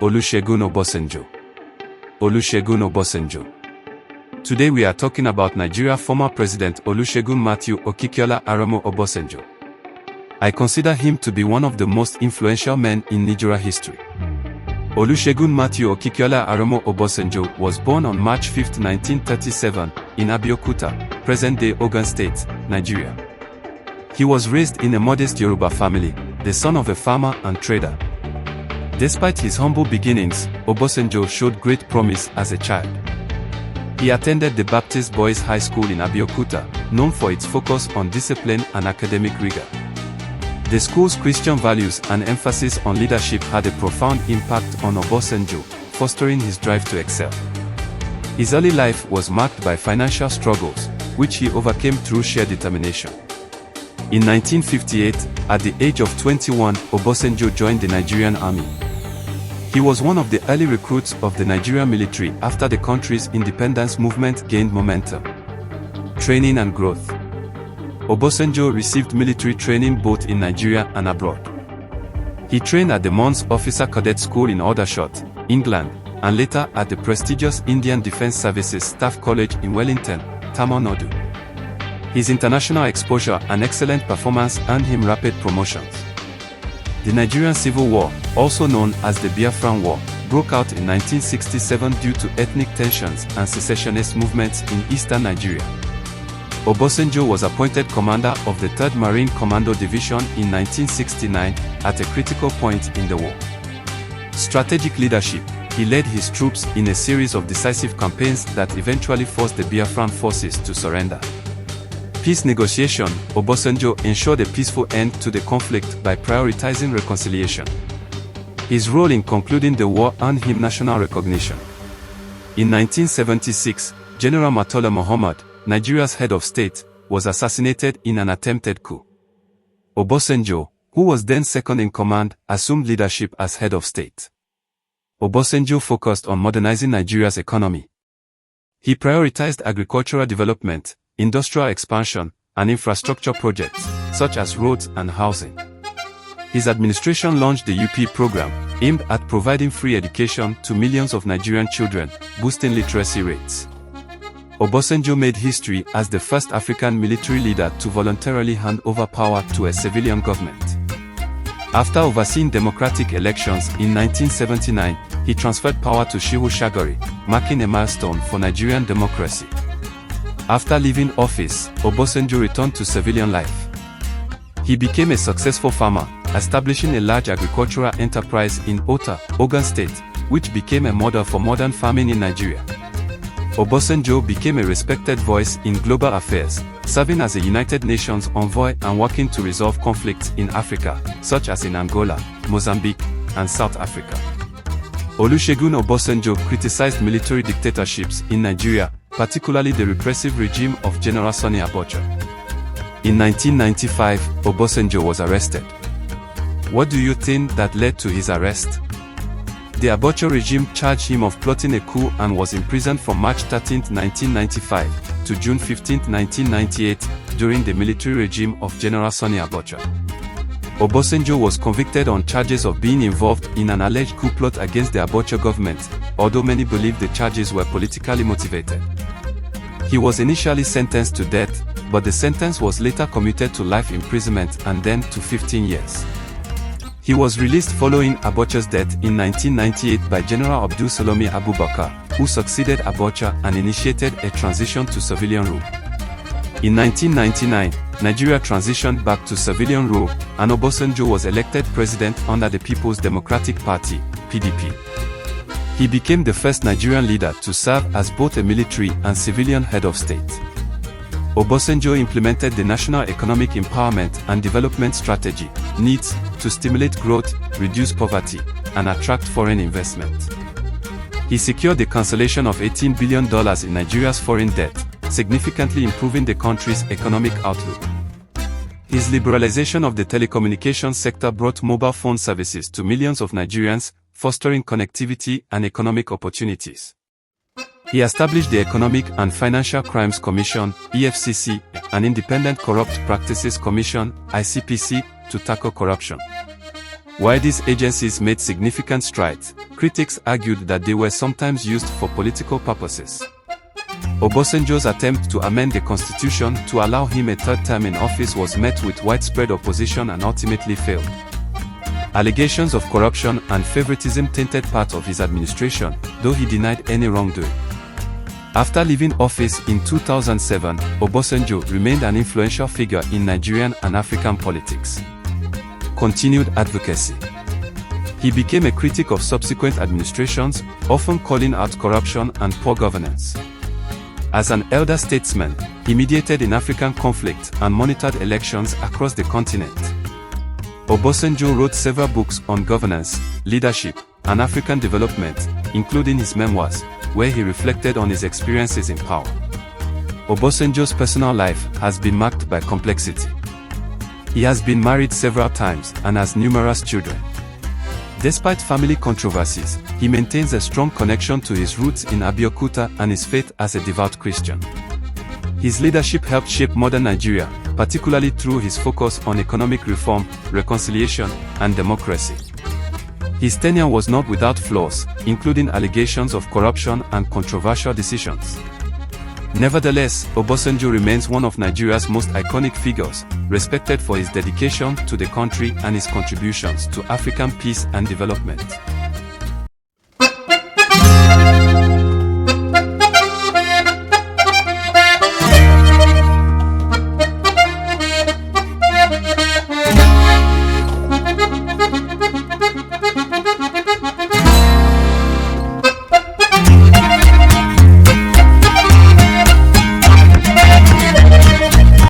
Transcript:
Olusegun Obasanjo. Olusegun Obasanjo. Today we are talking about Nigeria former President Olusegun Matthew Okikiola Aramo Obasanjo. I consider him to be one of the most influential men in Nigeria history. Olusegun Matthew Okikiola Aramo Obasanjo was born on March 5, 1937, in Abeokuta, present-day Ogun State, Nigeria. He was raised in a modest Yoruba family, the son of a farmer and trader. Despite his humble beginnings, Obasanjo showed great promise as a child. He attended the Baptist Boys High School in Abeokuta, known for its focus on discipline and academic rigor. The school's Christian values and emphasis on leadership had a profound impact on Obasanjo, fostering his drive to excel. His early life was marked by financial struggles, which he overcame through sheer determination. In 1958, at the age of 21, Obasanjo joined the Nigerian army. He was one of the early recruits of the Nigerian military after the country's independence movement gained momentum. Training and growth. Obasanjo received military training both in Nigeria and abroad. He trained at the Mons Officer Cadet School in Aldershot, England, and later at the prestigious Indian Defence Services Staff College in Wellington, Tamil Nadu. His international exposure and excellent performance earned him rapid promotions. The Nigerian Civil War, also known as the Biafran War, broke out in 1967 due to ethnic tensions and secessionist movements in eastern Nigeria. Obasanjo was appointed commander of the 3rd Marine Commando Division in 1969, at a critical point in the war. Strategic leadership. He led his troops in a series of decisive campaigns that eventually forced the Biafran forces to surrender. Peace negotiation. Obasanjo ensured a peaceful end to the conflict by prioritizing reconciliation. His role in concluding the war earned him national recognition. In 1976, General Murtala Muhammad, Nigeria's head of state, was assassinated in an attempted coup. Obasanjo, who was then second in command, assumed leadership as head of state. Obasanjo focused on modernizing Nigeria's economy. He prioritized agricultural development, industrial expansion, and infrastructure projects, such as roads and housing. His administration launched the UP program, aimed at providing free education to millions of Nigerian children, boosting literacy rates. Obasanjo made history as the first African military leader to voluntarily hand over power to a civilian government. After overseeing democratic elections in 1979, he transferred power to Shehu Shagari, marking a milestone for Nigerian democracy. After leaving office, Obasanjo returned to civilian life. He became a successful farmer, establishing a large agricultural enterprise in Ota, Ogun State, which became a model for modern farming in Nigeria. Obasanjo became a respected voice in global affairs, serving as a United Nations envoy and working to resolve conflicts in Africa, such as in Angola, Mozambique, and South Africa. Olusegun Obasanjo criticized military dictatorships in Nigeria, particularly the repressive regime of General Sani Abacha. In 1995, Obasanjo was arrested. What do you think that led to his arrest? The Abacha regime charged him of plotting a coup and was imprisoned from March 13, 1995, to June 15, 1998, during the military regime of General Sani Abacha. Obasanjo was convicted on charges of being involved in an alleged coup plot against the Abacha government, although many believe the charges were politically motivated. He was initially sentenced to death, but the sentence was later commuted to life imprisonment and then to 15 years. He was released following Abacha's death in 1998 by General Abdul Salami Abubakar, who succeeded Abacha and initiated a transition to civilian rule. In 1999, Nigeria transitioned back to civilian rule, and Obasanjo was elected president under the People's Democratic Party, PDP. He became the first Nigerian leader to serve as both a military and civilian head of state. Obasanjo implemented the National Economic Empowerment and Development Strategy, NEET, to stimulate growth, reduce poverty, and attract foreign investment. He secured the cancellation of $18 billion in Nigeria's foreign debt, significantly improving the country's economic outlook. His liberalization of the telecommunications sector brought mobile phone services to millions of Nigerians, fostering connectivity and economic opportunities. He established the Economic and Financial Crimes Commission, EFCC, an Independent Corrupt Practices Commission, ICPC, to tackle corruption. While these agencies made significant strides, critics argued that they were sometimes used for political purposes. Obasanjo's attempt to amend the constitution to allow him a third term in office was met with widespread opposition and ultimately failed. Allegations of corruption and favoritism tainted part of his administration, though he denied any wrongdoing. After leaving office in 2007, Obasanjo remained an influential figure in Nigerian and African politics. Continued advocacy. He became a critic of subsequent administrations, often calling out corruption and poor governance. As an elder statesman, he mediated in African conflict and monitored elections across the continent. Obasanjo wrote several books on governance, leadership, and African development, including his memoirs, where he reflected on his experiences in power. Obasanjo's personal life has been marked by complexity. He has been married several times and has numerous children. Despite family controversies, he maintains a strong connection to his roots in Abeokuta and his faith as a devout Christian. His leadership helped shape modern Nigeria, particularly through his focus on economic reform, reconciliation, and democracy. His tenure was not without flaws, including allegations of corruption and controversial decisions. Nevertheless, Obasanjo remains one of Nigeria's most iconic figures, respected for his dedication to the country and his contributions to African peace and development.